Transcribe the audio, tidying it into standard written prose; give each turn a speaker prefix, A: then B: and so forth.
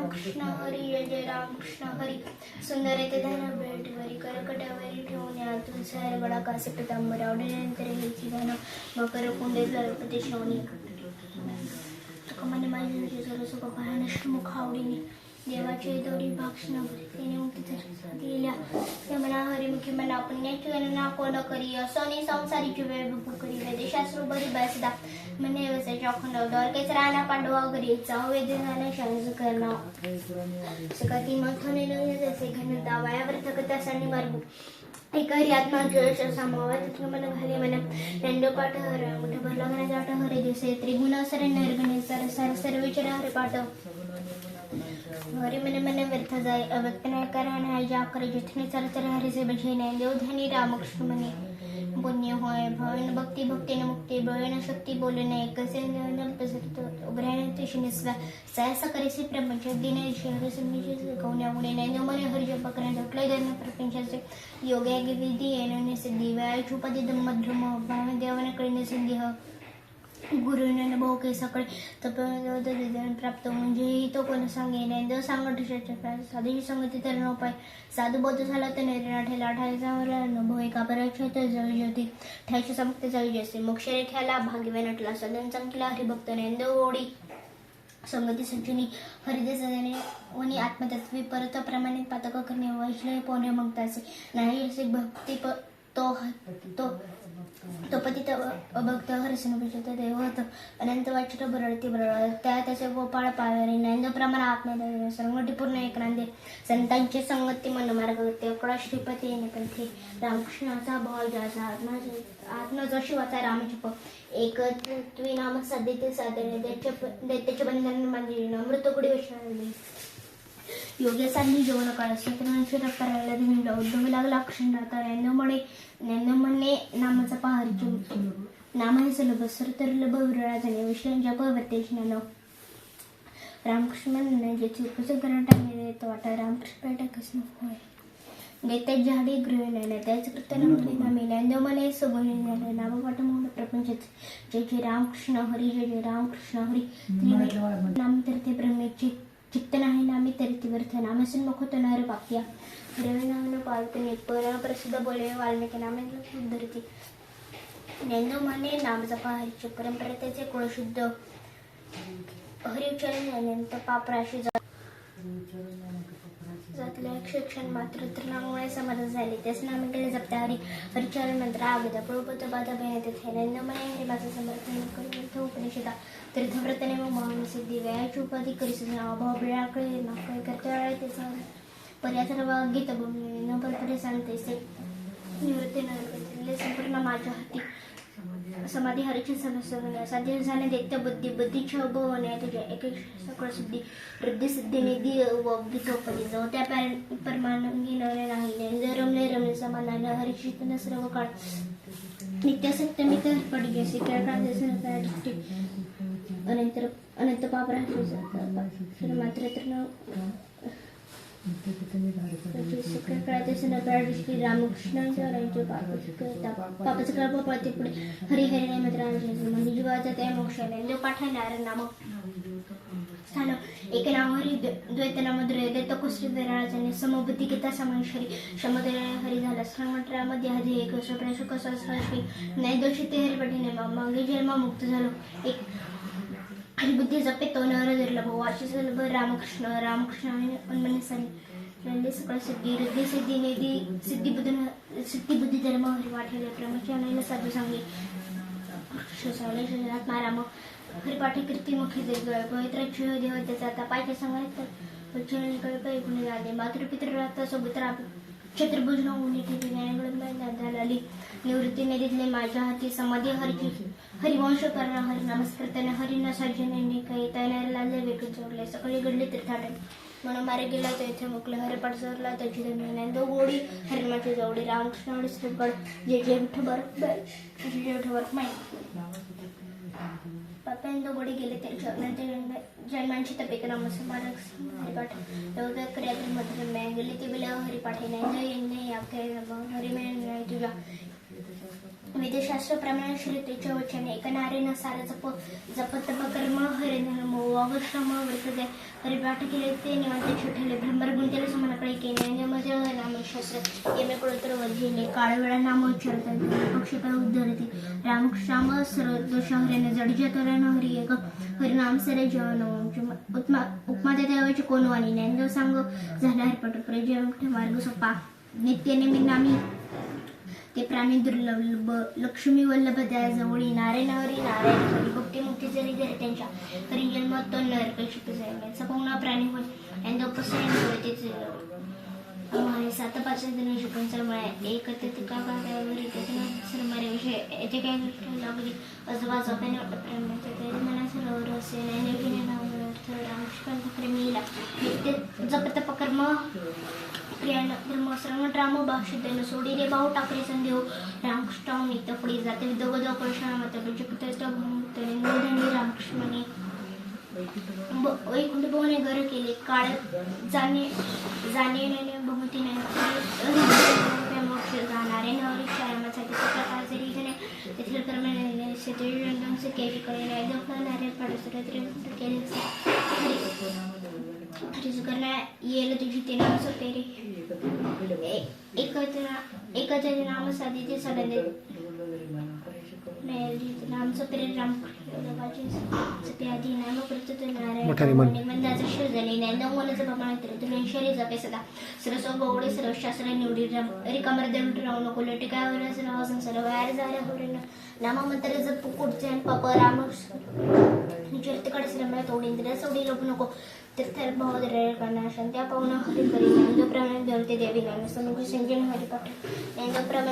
A: रामकृष्ण हरी, जय जय रामकृष्ण हरी. सुंदर येते धन भेटवरी, करकटावरी ठेवून यातून सैर गडा कासे पितांबर आवडल्यानंतर हेची धन मकर कुंडे लळपते श्रवणी. तुकामाने माझे सर्व सुख पाहा नष्ट मुख आवडीने, देवाचे दोरी भाक्षण तिने मुक्ती दिल्या. यमना हरिमुखी मना पुण्याची गणना कोण करी, असोनी संसारीची वेळ भूक करी. वेदशास्त्र बरी बसदा मने वसायचे अखंड द्वारकेच राणा पांडवा घरी, वेदनाने शांस करना सकती मथने जसे घनता वायावर थकता सणी मार्गू. एकरी आत्मा जळश सामावा तिथे मन घाले मना रेंडो पाठ हर मुठ भरला घना जाट हरे दिसे त्रिगुण सर निर्गुणे सर सर सर्वेचर हरे पाठ हरि मन मन व्यर्थ जाय अव्यक्त नाही करा जा करे जिथने चर चर हरि से बजे नाही देवधनी रामकृष्ण मने पुण्य होय भवन भक्ती भक्तीने मुक्ती बळण शक्ती बोलणे कसे प्रसक्त उभरायने ते शिनिस्वा सहसा करेसे प्रपंच दिने शहर समीचे कौन्या गुणे नाही मने हरि जप करणे जटले धर्म प्रपंचाचे योग्य विधी येणे सिद्धी वाय छुपदी धम्मधर्म भाव देवाने कळणे सिद्धी गुरुने अनुभव के सकाळी तपन प्राप्त म्हणजे तो कोण सांगे नाही सांगत साधूची संगती तर नपाय साधू बौद्ध झाला तर नेरेना ठेला ठायचा अनुभव एका पराक्षात जळी होती ठायची समक्त जळी असते मोक्षरे ख्याला भाग्यवे नटला सदन चांगला हरिभक्त नेंद ओढी संगती सज्जनी हरिदेश वनी आत्मतत्वी परत प्रमाणित पातक करणे वैष्णव पोहणे मगताचे नाही असे भक्ती तो पतित अभक्त हरसनुपचित देव होत अनंत वाचट बरळती बरळ त्याचे गोपाळ पावेरी नैंद प्रमाण आत्मदेव संगटी पूर्ण एक नांदे संतांची संगती मनमार्ग होते अकडा श्रीपती येणे पंथी रामकृष्णाचा भाव ज्याचा आत्मा जो शिवाचा रामजप एक नाम साध्य साधने दैत्याचे बंधन बांधली मृतकुडी वैष्णवी योग्य साधली जीवन काळ स्वतंत्र करायला दिला उद्धव लागला कृष्णदाता ज्ञानमणे नामाचा पहारची नाम हे सुलभ तर लभ विरळाने विष्णूंच्या पवर्तेश ज्ञान रामकृष्ण ज्याची उपसकरण टाकले देतो वाटा रामकृष्ण टाकस होय दैत्या झाडी गृह नाही त्याच कृत्याने ज्ञानमणे सगुणी झाले नामपाठ म्हणून प्रपंच जय जय रामकृष्ण हरी, जय जय रामकृष्ण हरी. नाम तर ते ब्रह्मेची चित्त नाही नामी तरी व्यर्थ नामेसून मुख होतो नर बाक्या हरिनाम पालतने प्रसिद्ध बोले वाल्मिकी नामे धरती नेंदो म्हणे नाम जपा हरिचे परंपरा त्याचे कुळशुद्ध हरिउच्चारण झाल्यानंत पाप राशी जातले शिक्षण मात्र तर नामुळे समाधान झाले त्याच नामे केले जपता हरिचरण मंत्र आगदा प्रभुत बाधा बेनेत थे नेंदो म्हणे हरिमाचा समर्थन करून उपनिषदा तीर्थव्रतने मग महान सिद्धी व्यायाची उपाधी करीस अभाव बिळाकडे नाकडे करता त्याचा पर्याय गीत न परपरे सांगते से निवृत्ती न संपूर्ण माझ्या हाती समाधी हरीची समस्या साध्य झाले दैत्य बुद्धीच्या अभवने तुझ्या एक सकळ सिद्धी वृद्धी सिद्धी निधी व गीतोपदी जाऊ त्या परमानंगी राहिले रमले समानाने हरीची सर्व काळ नित्य सत्यमी तर पडली असे काय अनंत पाप राहतो मात्र तर श्री रामकृष्णांच्या पापाचं कल्प पळते पुढे हरी हरी नाही मात्र म्हणजे जीवाचा त्या मोक्षाला देव पाठायला नाम स्थान एक नाम हरी द्वैत नाम द्वैत कुस्ती विराळाने समबुद्धी गीता समांशरी समुद्र हरी झाला श्रमणामध्ये हरी एक प्रशुक सहस्री नैदोषी ते हरी पठीने मागे जन्म मुक्त झालो एक हरिबुद्धी जपे तो नर धरला भाऊ अशी सुलभ रामकृष्ण उन्मनी सारी सकळ सिद्धी हृदय सिद्धी निधी सिद्धी बुद्धी धर्म हरी वाठेले प्रमुख साधू सांगे शोषाले राम हरिपाठी कीर्ती मुखी पवित्र देव त्याचा आता पायच्या संघात गुन्हे झाले मातृपितृ राहता सोबत चतुर्भुज उन्ही ठेवी न्यायगड निवृत्तीने दिले माझ्या हाती समाधी हरिवंश करणं हरि नमस्कृताने हरिना सर्जने काही तयार लागले वेगळे जोडले सकाळी घडले तीर्थाटन म्हणून मारे गेला तर इथे मुकले हरिपाठ जोडला त्याची दो गोडी हरिमाची जोडी रामकृष्ण श्रीगड जे जे विठ्ठभर पापांदो गोडी गेले त्यांच्या जन्मांची तपेक नामस्मारक हरिपाठ क्रियामध्ये मैं गेले ते बिला हरिपाठ नाही या हरिमेन तुझ्या वेदशास्त्राप्रमाणे श्रुतीचे वचन ऐकणारे न सार जपत कर्म हरे धर्म वागश्रम वर्तते परिपाठ केले ते निवांत ठेवले ब्रह्मर गुंतेले समानाकडे केले मध्ये नामशास्त्र येमे कुळतर वधिले काळ वेळा नाम उच्चारतात पक्षपाळ उद्धरते राम सर्वदोष हरेने जडजे तोरण हरी एक हरिनाम सरे जन उपमा देवाची कोण वाणी ज्ञानदेव सांग झाला हरिपट प्रजय मार्ग सोपा नित्य नेमी ते प्राणी दुर्लभ लक्ष्मी वल्लभ त्या जवळी नारायण हरी भक्ती मुक्ती जरी घरी त्यांच्या हरी जन्म तो नरकशी जायचा पाहुणा प्राणी होय आणि दोपसने सात पाच दिन शिकून मुळे एकत्रित का सरमारे विषय याचे काही गोष्टी लागली आजोबाजोबाने वाटत प्रेमाचे तरी मना सरोवर असे नैनवीने नाव रामकृष्ण प्रेमीला नित्य जपत पकर्म प्रियान धर्मश्रम राम भाषितेन सोडी रे भाऊ टाकरे संदेव रामकृष्ण नित्य पुढे जाते दोघं कृष्ण मत भूतने रामकृष्णने वैकुंठ भवने घर केले काळ जाणे बहुतीने मोक्ष जाणारे नवरी क्षयामासाठी प्रकार जरी घेणे तेथील कर्म शेती केली करे नारे पाडसरे केले हरीच करण्या येईल तुझी ते नाम सोपेरे एकच नाम साधी सडले नाम सोपेरे राम नाम प्रस्तुत मंदाचा शिरजले ज्ञानवनाचं प्रमाण शरीर जपे सदा सरस्व गौडे सर्वशास्त्र निवडी रिकामर देऊन राहू नको लटिकावर सर्व सर्व वायर झाल्या होईल नामामंत्र जप कुडचे आणि पाप राम चरित्रकडे श्रमला तोडींद्र सोडी लोक नको तीर्थर भावदर करणार त्या पाहुणा हरी करी ज्ञानप्रमाणे देवते देवी ज्ञान समुद्र संजन हरिपाठ ज्ञानप्रमाणे